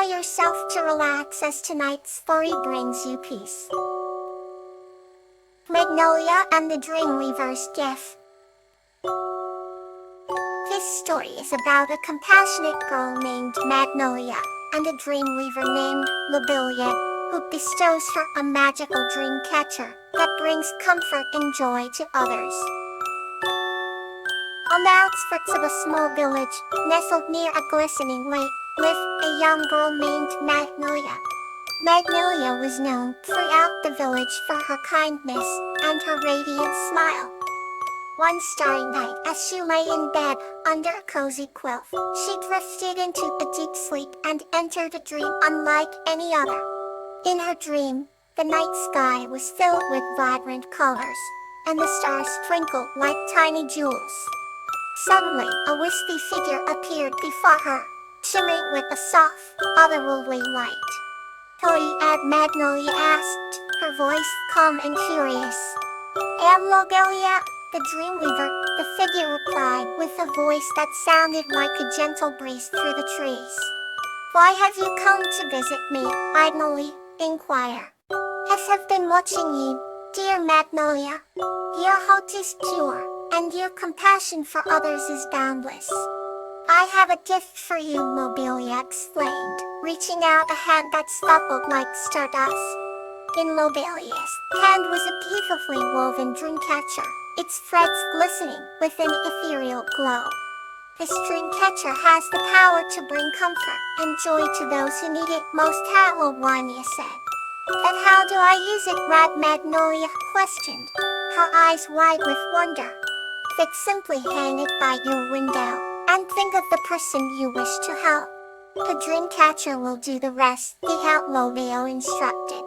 yourself to relax as tonight's story brings you peace. Magnolia and the Dreamweaver's Gift. This story is about a compassionate girl named Magnolia and a dreamweaver named Lobelia, who bestows her a magical dream catcher that brings comfort and joy to others. On the outskirts of a small village, nestled near a glistening lake, lived a young girl named Magnolia. Magnolia was known throughout the village for her kindness and her radiant smile. One starry night, as she lay in bed under a cozy quilt, she drifted into a deep sleep and entered a dream unlike any other. In her dream, the night sky was filled with vibrant colors, and the stars twinkled like tiny jewels. Suddenly, a wispy figure appeared before her, shimmering with a soft, otherworldly light. "Who are you?" Magnolia asked, her voice calm and curious. "I am Lobelia, the Dreamweaver," the figure replied with a voice that sounded like a gentle breeze through the trees. "Why have you come to visit me?" Magnolia inquired. "I've been watching you, dear Magnolia. Your heart is pure, and your compassion for others is boundless. I have a gift for you," Lobelia explained, reaching out a hand that sparkled like stardust. In Lobelia's hand was a beautifully woven dream catcher, its threads glistening with an ethereal glow. "This dream catcher has the power to bring comfort and joy to those who need it most," Lobelia said. "But how do I use it?" Magnolia questioned, her eyes wide with wonder. "Simply hang it by your window and think of the person you wish to help. The dream catcher will do the rest," Lobelia instructed.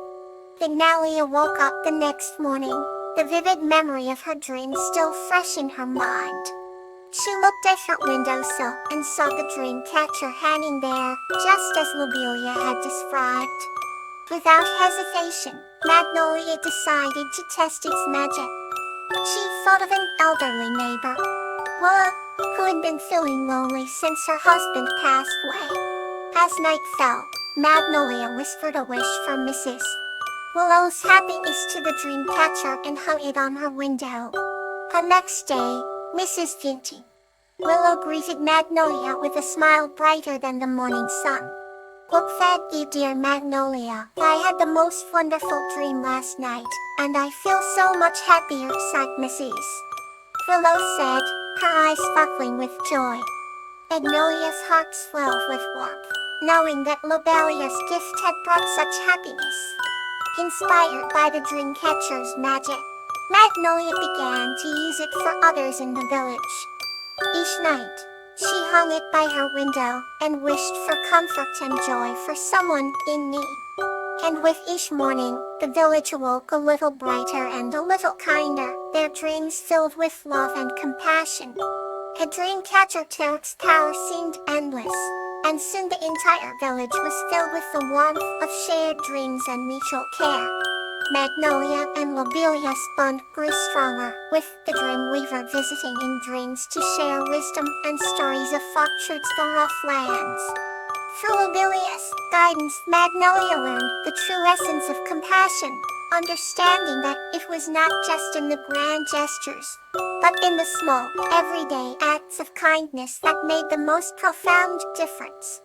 Magnolia woke up the next morning, the vivid memory of her dream still fresh in her mind. She looked at her windowsill and saw the dream catcher hanging there, just as Lobelia had described. Without hesitation, Magnolia decided to test its magic. She thought of an elderly neighbor, Willow, who had been feeling lonely since her husband passed away. As night fell, Magnolia whispered a wish for Mrs. Willow's happiness to the dream catcher and hung it on her window. The next day, Mrs. Willow greeted Magnolia with a smile brighter than the morning sun. "Look, thank you, dear Magnolia. I had the most wonderful dream last night, and I feel so much happier," sighed Mrs. Willow said, her eyes sparkling with joy. Magnolia's heart swelled with warmth, knowing that Lobelia's gift had brought such happiness. Inspired by the dream catcher's magic, Magnolia began to use it for others in the village. Each night, she hung it by her window and wished for comfort and joy for someone in need. And with each morning, the village awoke a little brighter and a little kinder, their dreams filled with love and compassion. A dream catcher Tarot's power seemed endless, and soon the entire village was filled with the warmth of shared dreams and mutual care. Magnolia and Lobelia's bond grew stronger, with the Dreamweaver visiting in dreams to share wisdom and stories of fortunes the rough lands. Through Lobelia's guidance, Magnolia learned the true essence of compassion, understanding that it was not just in the grand gestures, but in the small, everyday acts of kindness that made the most profound difference.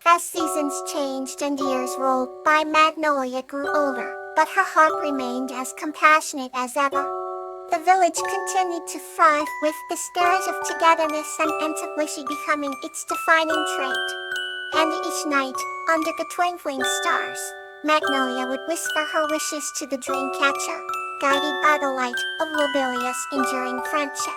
As seasons changed and years rolled by, Magnolia grew older, but her heart remained as compassionate as ever. The village continued to thrive, with the spirit of togetherness and intimacy becoming its defining trait. And each night, under the twinkling stars, Magnolia would whisper her wishes to the dream catcher, guided by the light of Lobelia's enduring friendship.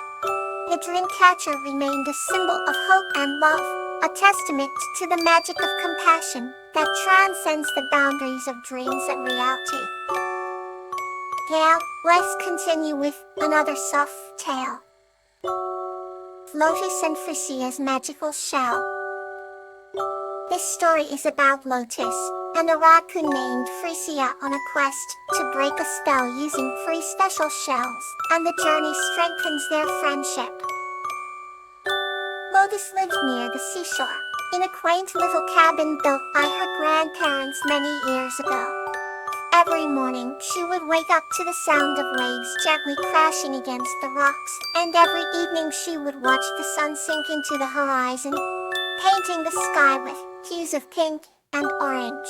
The dream catcher remained a symbol of hope and love, a testament to the magic of compassion that transcends the boundaries of dreams and reality. Now, let's continue with another soft tale. Lotus and Frisia's Magical Shell. This story is about Lotus and a raccoon named Frisia on a quest to break a spell using 3 special shells, and the journey strengthens their friendship. Lotus lived near the seashore, in a quaint little cabin built by her grandparents many years ago. Every morning, she would wake up to the sound of waves gently crashing against the rocks, and every evening she would watch the sun sink into the horizon, painting the sky with hues of pink and orange.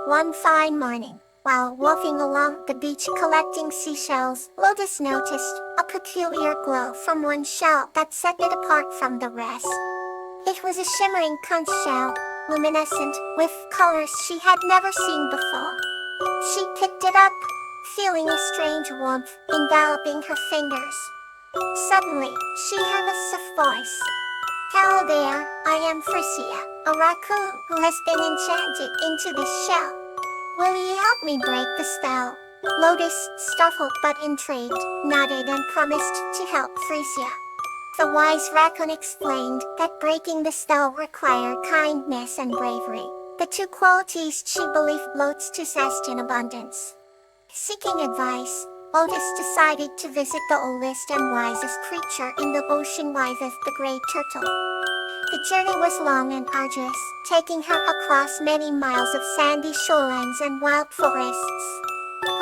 One fine morning, while walking along the beach collecting seashells, Lotus noticed a peculiar glow from one shell that set it apart from the rest. It was a shimmering conch shell, luminescent with colors she had never seen before. She picked it up, feeling a strange warmth enveloping her fingers. Suddenly, she heard a soft voice. "Hello there, I am Frisia, a raccoon who has been enchanted into this shell. Will you help me break the spell?" Lotus, startled but intrigued, nodded and promised to help Frisia. The wise raccoon explained that breaking the spell required kindness and bravery, the two qualities she believed lotus possessed in abundance. Seeking advice, Lotus decided to visit the oldest and wisest creature in the ocean, the great turtle. The journey was long and arduous, taking her across many miles of sandy shorelines and wild forests.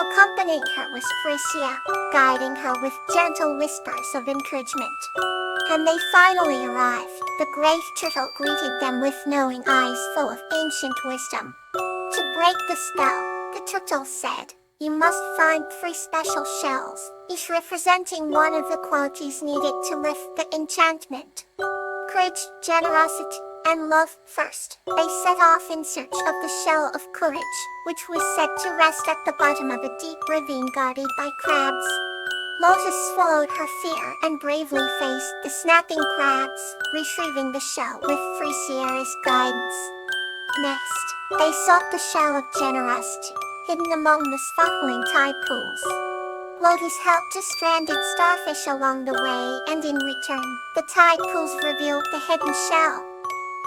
Accompanying her was Frisia, guiding her with gentle whispers of encouragement. When they finally arrived, the great turtle greeted them with knowing eyes full of ancient wisdom. To break the spell, the turtle said, "You must find 3 special shells, each representing one of the qualities needed to lift the enchantment. Courage, generosity, and love first." They set off in search of the shell of courage, which was said to rest at the bottom of a deep ravine guarded by crabs. Lotus swallowed her fear and bravely faced the snapping crabs, retrieving the shell with Frisia's guidance. Next, they sought the shell of generosity, hidden among the sparkling tide pools. Lotus helped a stranded starfish along the way, and in return, the tide pools revealed the hidden shell.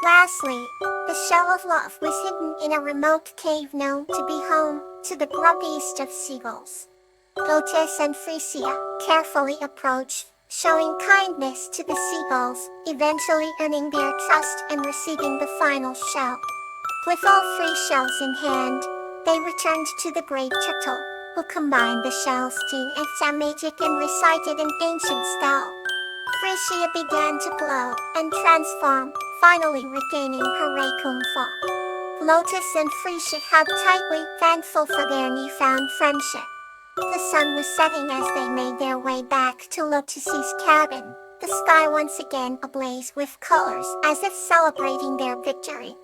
Lastly, the shell of love was hidden in a remote cave known to be home to the grubbiest of seagulls. Lotus and Frisia carefully approached, showing kindness to the seagulls, eventually earning their trust and receiving the final shell. With all 3 shells in hand, they returned to the great turtle, who combined the shells to some magic and recited an ancient spell. Frisia began to glow and transform, finally regaining her raccoon form. Lotus and Frisia hugged tightly, thankful for their newfound friendship. The sun was setting as they made their way back to Lotus's cabin, the sky once again ablaze with colors as if celebrating their victory.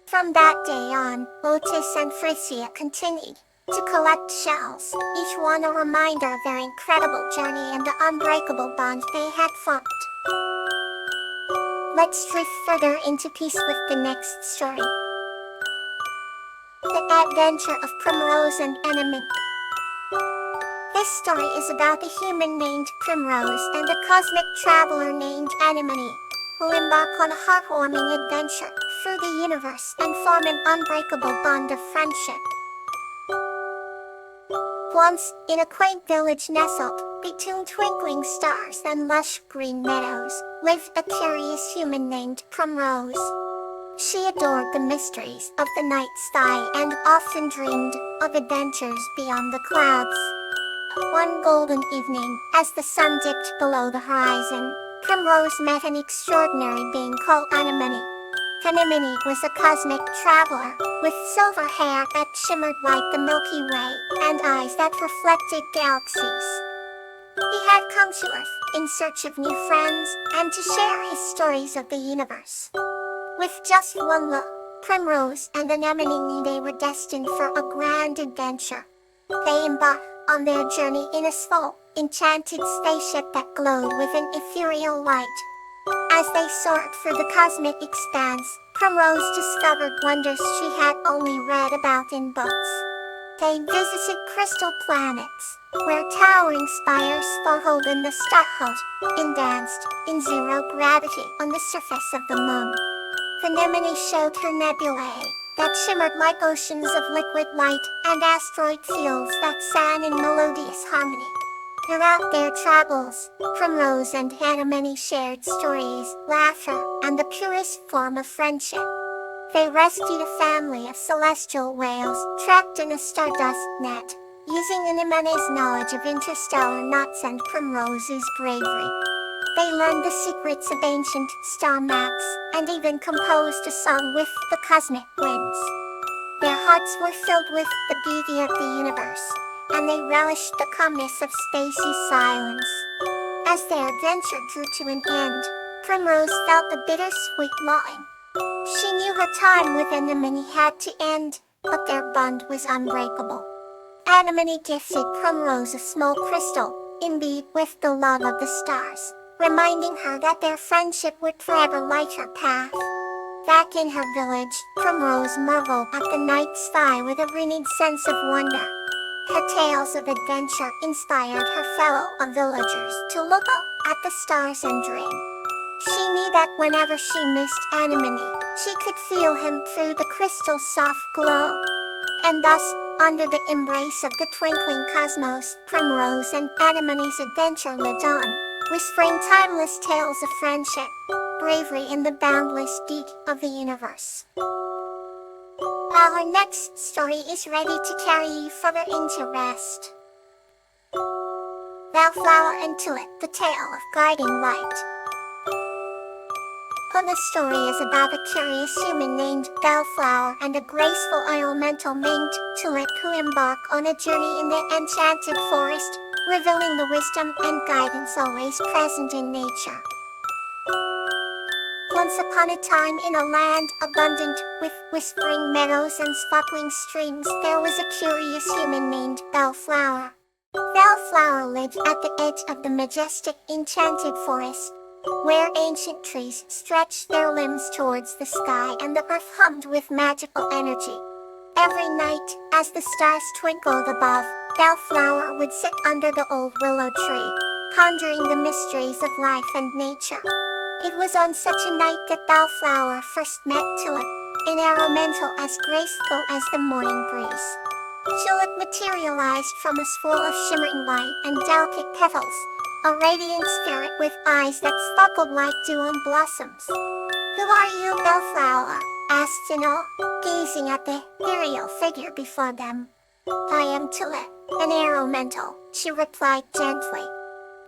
From that day on, Lotus and Frisia continued to collect shells, each one a reminder of their incredible journey and the unbreakable bond they had formed. Let's drift further into peace with the next story. The Adventure of Primrose and Anemone. This story is about a human named Primrose and a cosmic traveler named Anemone, who embark on a heartwarming adventure through the universe and form an unbreakable bond of friendship. Once, in a quaint village nestled between twinkling stars and lush green meadows, lived a curious human named Primrose. She adored the mysteries of the night sky and often dreamed of adventures beyond the clouds. One golden evening, as the sun dipped below the horizon, Primrose met an extraordinary being called Anemone. Anemone was a cosmic traveler, with silver hair that shimmered like the Milky Way, and eyes that reflected galaxies. He had come to Earth in search of new friends, and to share his stories of the universe. With just one look, Primrose and Anemone knew they were destined for a grand adventure. They embarked on their journey in a small, enchanted spaceship that glowed with an ethereal light. As they soared through the cosmic expanse, Primrose discovered wonders she had only read about in books. They visited crystal planets, where towering spires sparkled in the starlight, and danced in zero gravity on the surface of the moon. Anemone showed her nebulae, that shimmered like oceans of liquid light, and asteroid fields that sang in melodious harmony. Throughout their travels, Primrose and Anemone shared stories, laughter, and the purest form of friendship. They rescued a family of celestial whales trapped in a stardust net, using Anemone's knowledge of interstellar knots and Primrose's bravery. They learned the secrets of ancient star maps, and even composed a song with the cosmic winds. Their hearts were filled with the beauty of the universe, and they relished the calmness of spacey silence. As their adventure drew to an end, Primrose felt a bittersweet longing. She knew her time with Anemone had to end, but their bond was unbreakable. Anemone gifted Primrose a small crystal, imbued with the love of the stars, reminding her that their friendship would forever light her path. Back in her village, Primrose marveled at the night sky with a renewed sense of wonder. Her tales of adventure inspired her fellow villagers to look up at the stars and dream. She knew that whenever she missed Anemone, she could feel him through the crystal's soft glow. And thus, under the embrace of the twinkling cosmos, Primrose and Anemone's adventure lived on, whispering timeless tales of friendship, bravery, and the boundless deep of the universe. Our next story is ready to carry you further into rest. Bellflower and Tulip, the tale of guiding light. The story is about a curious human named Bellflower and a graceful elemental named Tulip who embark on a journey in the enchanted forest, revealing the wisdom and guidance always present in nature. Once upon a time in a land abundant with whispering meadows and sparkling streams, there was a curious human named Bellflower. Bellflower lived at the edge of the majestic enchanted forest, where ancient trees stretched their limbs towards the sky and the earth hummed with magical energy. Every night, as the stars twinkled above, Bellflower would sit under the old willow tree, pondering the mysteries of life and nature. It was on such a night that Bellflower first met Tulip, an elemental as graceful as the morning breeze. Tulip materialized from a spool of shimmering light and delicate petals, a radiant spirit with eyes that sparkled like dew on blossoms. "Who are you, Bellflower?" asked Sinnoh, gazing at the ethereal figure before them. "I am Tulip, an elemental," she replied gently.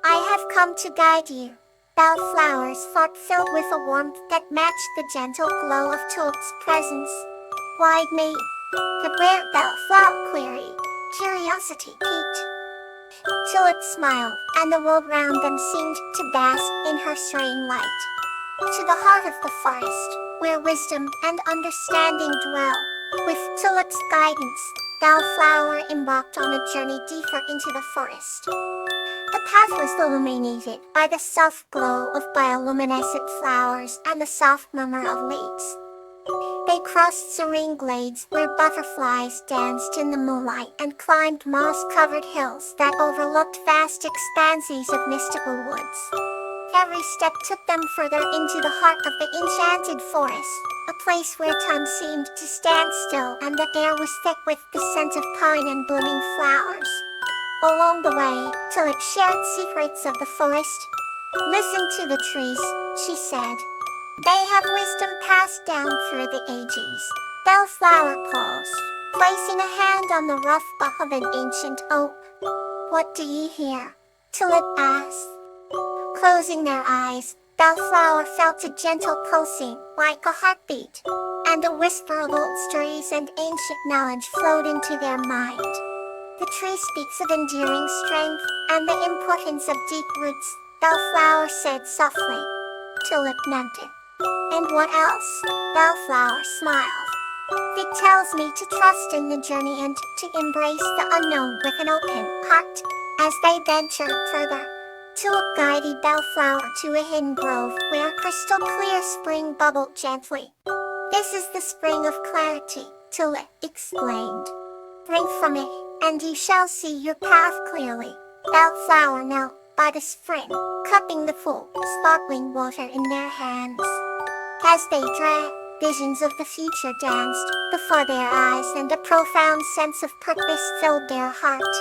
"I have come to guide you." Bellflower's heart filled with a warmth that matched the gentle glow of Tulip's presence. "Why me?" the rare Bellflower queried, curiosity piqued. Tulip smiled, and the world round them seemed to bask in her serene light. To the heart of the forest, where wisdom and understanding dwell, with Tulip's guidance, Bellflower embarked on a journey deeper into the forest. The path was illuminated by the soft glow of bioluminescent flowers and the soft murmur of leaves. They crossed serene glades where butterflies danced in the moonlight and climbed moss-covered hills that overlooked vast expanses of mystical woods. Every step took them further into the heart of the enchanted forest, a place where time seemed to stand still and the air was thick with the scent of pine and blooming flowers. Along the way, Tulip shared secrets of the forest. "Listen to the trees," she said. "They have wisdom passed down through the ages." Bellflower paused, placing a hand on the rough bark of an ancient oak. "What do you hear?" Tulip asked. Closing their eyes, Bellflower felt a gentle pulsing, like a heartbeat, and a whisper of old stories and ancient knowledge flowed into their mind. "The tree speaks of enduring strength and the importance of deep roots," Bellflower said softly. Tulip nodded. "And what else?" Bellflower smiled. "It tells me to trust in the journey and to embrace the unknown with an open heart." As they ventured further, Tulip guided Bellflower to a hidden grove where a crystal clear spring bubbled gently. "This is the spring of clarity," Tulip explained. "Drink from it, and you shall see your path clearly." Bellflower knelt by the spring, cupping the full, sparkling water in their hands. As they drank, visions of the future danced before their eyes and a profound sense of purpose filled their heart.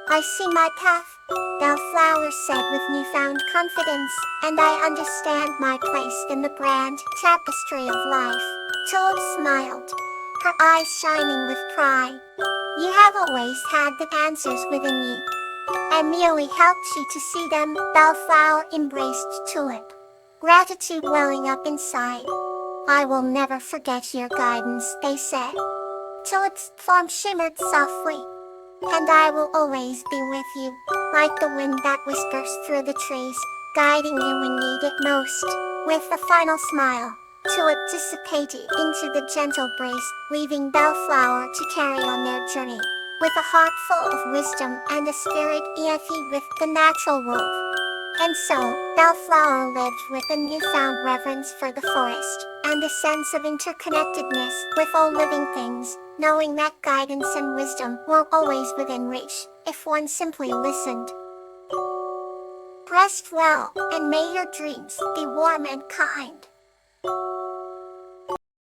I see my path, Bellflower said with newfound confidence, and I understand my place in the grand tapestry of life. Tulip smiled, her eyes shining with pride. You have always had the answers within you. I merely helped you to see them, Bellflower embraced Tulip, gratitude welling up inside. I will never forget your guidance, they said. Tulip's form shimmered softly. And I will always be with you, like the wind that whispers through the trees, guiding you when you need it most. With a final smile, Tulip dissipated into the gentle breeze, leaving Bellflower to carry on their journey, with a heart full of wisdom and a spirit earthy with the natural world. And so, Bellflower lived with a newfound reverence for the forest, and a sense of interconnectedness with all living things, knowing that guidance and wisdom were always within reach, if one simply listened. Rest well, and may your dreams be warm and kind.